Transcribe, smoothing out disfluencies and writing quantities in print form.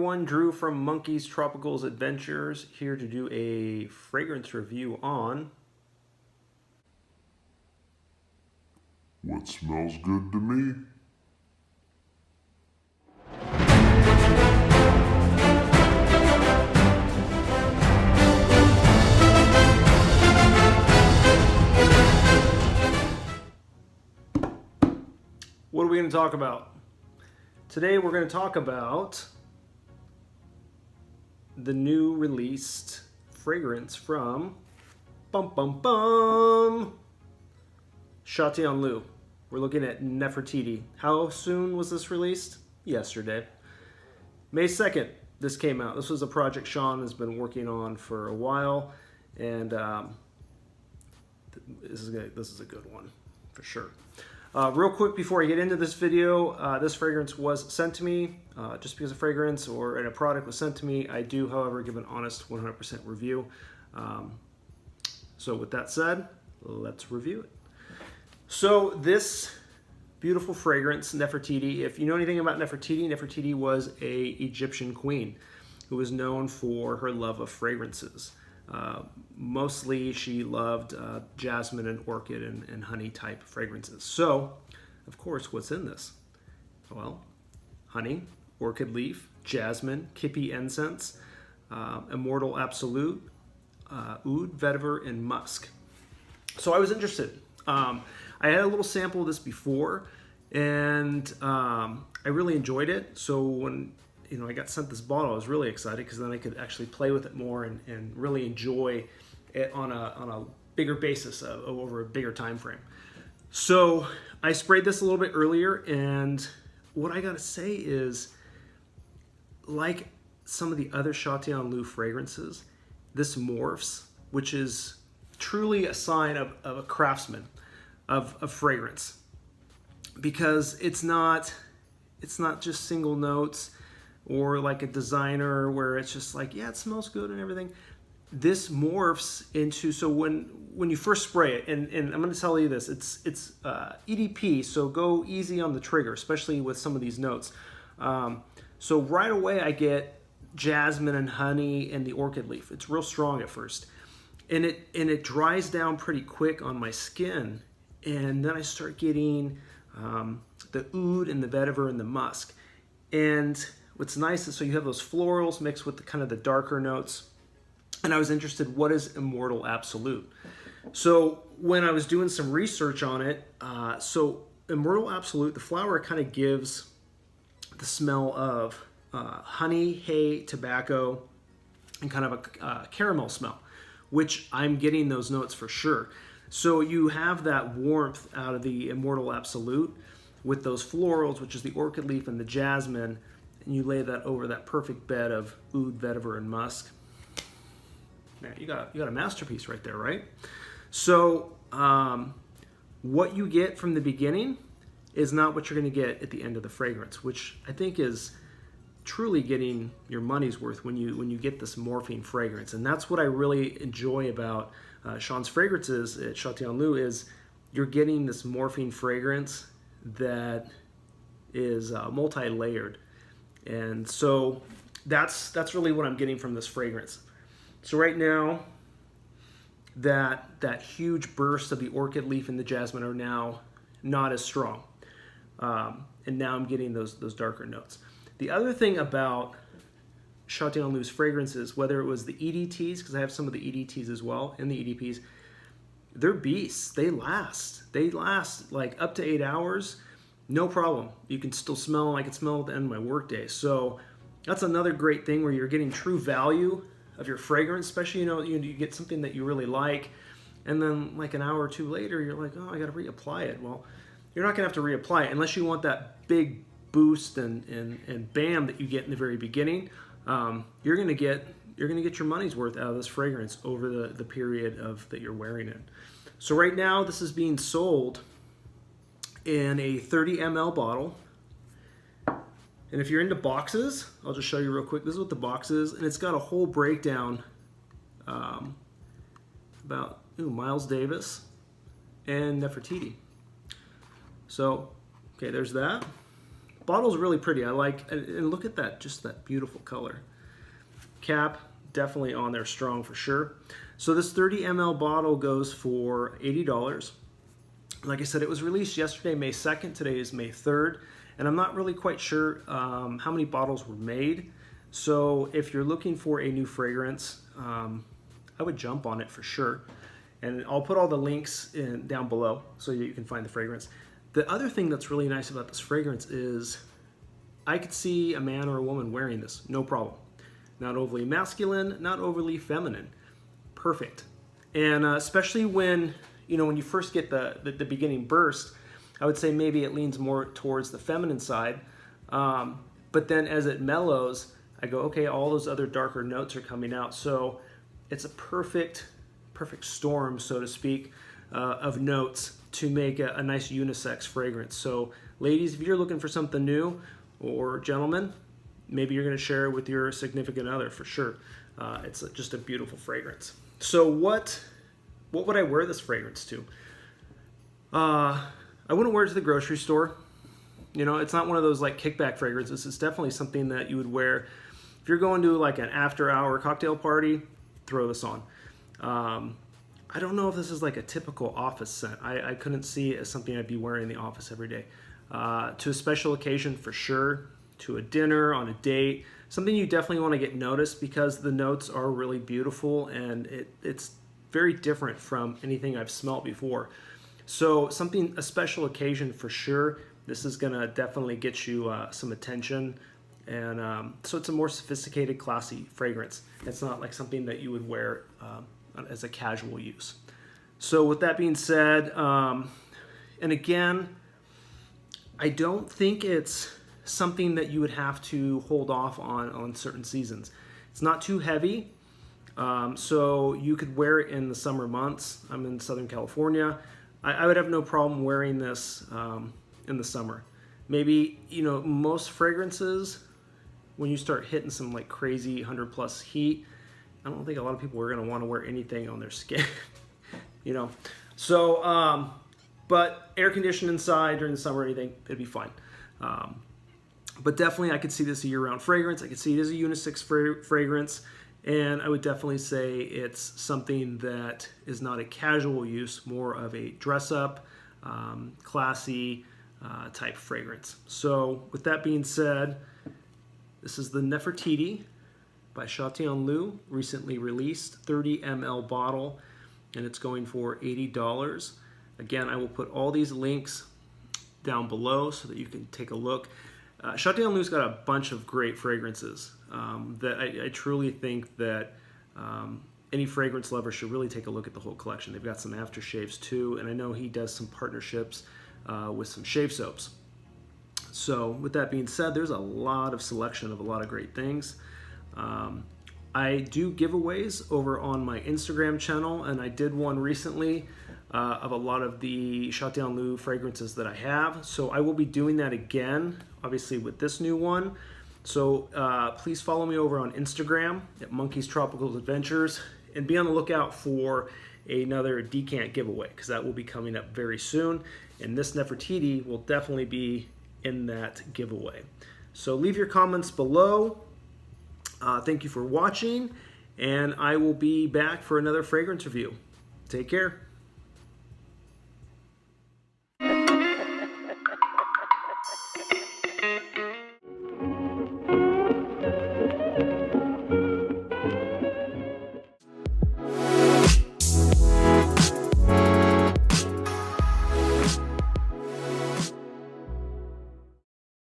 everyone, Drew from Monkey's Tropicals Adventures here to do a fragrance review on what smells good to me. What are we going to talk about? Today we're going to talk about the new released fragrance from Chatillon Lux. We're looking at Nefertiti. How soon was this released? Yesterday. May 2nd, this came out. This was a project Sean has been working on for a while, and this is a good one for sure. Real quick before I get into this video, this fragrance was sent to me. Just because a fragrance or a product was sent to me, I do, however, give an honest 100% review. So with that said, let's review it. So this beautiful fragrance, Nefertiti, if you know anything about Nefertiti, Nefertiti was an Egyptian queen who was known for her love of fragrances. Mostly she loved jasmine and orchid and honey type fragrances. So, of course, what's in this? Well, honey, orchid leaf, jasmine, kyphi incense, immortelle absolute, oud, vetiver, and musk. So I was interested. I had a little sample of this before, and I really enjoyed it. So when I got sent this bottle, I was really excited because then I could actually play with it more and really enjoy it on a bigger basis over a bigger time frame. So I sprayed this a little bit earlier, and what I gotta say is, like some of the other Chatillon Lux fragrances, this morphs, which is truly a sign of a craftsman of fragrance, because it's not just single notes or like a designer where it's just like, yeah, it smells good and everything. This morphs into, so when you first spray it, and I'm going to tell you this, it's EDP, so go easy on the trigger, especially with some of these notes. So right away I get jasmine and honey and the orchid leaf. It's real strong at first, and it dries down pretty quick on my skin, and then I start getting the oud and the vetiver and the musk. And what's nice is, so you have those florals mixed with the kind of the darker notes. And I was interested, what is immortelle absolute? So when I was doing some research on it, so immortelle absolute, the flower kind of gives the smell of honey, hay, tobacco, and kind of a caramel smell, which I'm getting those notes for sure. So you have that warmth out of the immortelle absolute with those florals, which is the orchid leaf and the jasmine, and you lay that over that perfect bed of oud, vetiver, and musk. Man, you got a masterpiece right there, right? So what you get from the beginning is not what you're going to get at the end of the fragrance, which I think is truly getting your money's worth when you get this morphine fragrance. And that's what I really enjoy about Sean's fragrances at Chatillon Lux, is you're getting this morphine fragrance that is multi-layered. And so that's really what I'm getting from this fragrance. So right now, that huge burst of the orchid leaf and the jasmine are now not as strong. And now I'm getting those darker notes. The other thing about Chatillon Lux fragrances, whether it was the EDTs, because I have some of the EDTs as well, and the EDPs, they're beasts. They last like up to 8 hours, no problem. You can still smell them. I can smell at the end of my workday. So that's another great thing where you're getting true value of your fragrance, especially you get something that you really like, and then like an hour or two later, you're like, oh, I got to reapply it. Well, you're not gonna have to reapply it unless you want that big boost and bam that you get in the very beginning. You're gonna get your money's worth out of this fragrance over the period that you're wearing it. So right now, this is being sold in a 30 ml bottle. And if you're into boxes, I'll just show you real quick. This is what the box is, and it's got a whole breakdown about Miles Davis and Nefertiti. So, okay, there's that. Bottle's really pretty. I like, and look at that, just that beautiful color. Cap, definitely on there strong for sure. So this 30 ml bottle goes for $80. Like I said, it was released yesterday, May 2nd. Today is May 3rd. And I'm not really quite sure how many bottles were made. So if you're looking for a new fragrance, I would jump on it for sure. And I'll put all the links down below so that you can find the fragrance. The other thing that's really nice about this fragrance is I could see a man or a woman wearing this, no problem. Not overly masculine, not overly feminine. Perfect. And especially when, when you first get the beginning burst, I would say maybe it leans more towards the feminine side. But then as it mellows, I go, okay, all those other darker notes are coming out. So it's a perfect storm, so to speak, of notes to make a nice unisex fragrance. So ladies, if you're looking for something new, or gentlemen, maybe you're going to share it with your significant other for sure. It's just a beautiful fragrance. So what would I wear this fragrance to? I wouldn't wear it to the grocery store. It's not one of those like kickback fragrances. It's definitely something that you would wear if you're going to like an after-hour cocktail party. Throw this on. I don't know if this is like a typical office scent. I couldn't see it as something I'd be wearing in the office every day. To a special occasion for sure. To a dinner, on a date. Something you definitely want to get noticed because the notes are really beautiful and it's very different from anything I've smelled before. So a special occasion for sure. This is gonna definitely get you some attention. And so it's a more sophisticated, classy fragrance. It's not like something that you would wear as a casual use. So with that being said, and again, I don't think it's something that you would have to hold off on certain seasons. It's not too heavy, so you could wear it in the summer months. I'm in Southern California. I would have no problem wearing this in the summer. Maybe, most fragrances, when you start hitting some like crazy 100+ heat, I don't think a lot of people are going to want to wear anything on their skin, So, but air conditioned inside during the summer or anything, it'd be fine. But definitely I could see this a year-round fragrance. I could see it as a unisex fragrance. And I would definitely say it's something that is not a casual use, more of a dress-up, classy type fragrance. So with that being said, this is the Nefertiti by Chatillon Lux, recently released, 30 ml bottle, and it's going for $80. Again, I will put all these links down below so that you can take a look. Chatillon Lux got a bunch of great fragrances that I truly think that any fragrance lover should really take a look at the whole collection. They've got some aftershaves too, and I know he does some partnerships with some shave soaps. So with that being said, there's a lot of selection of a lot of great things. I do giveaways over on my Instagram channel, and I did one recently of a lot of the Chatillon Lux fragrances that I have. So I will be doing that again, obviously with this new one. So please follow me over on Instagram at Monkey's Tropical Adventures and be on the lookout for another decant giveaway because that will be coming up very soon. And this Nefertiti will definitely be in that giveaway. So leave your comments below. Thank you for watching, and I will be back for another fragrance review. Take care.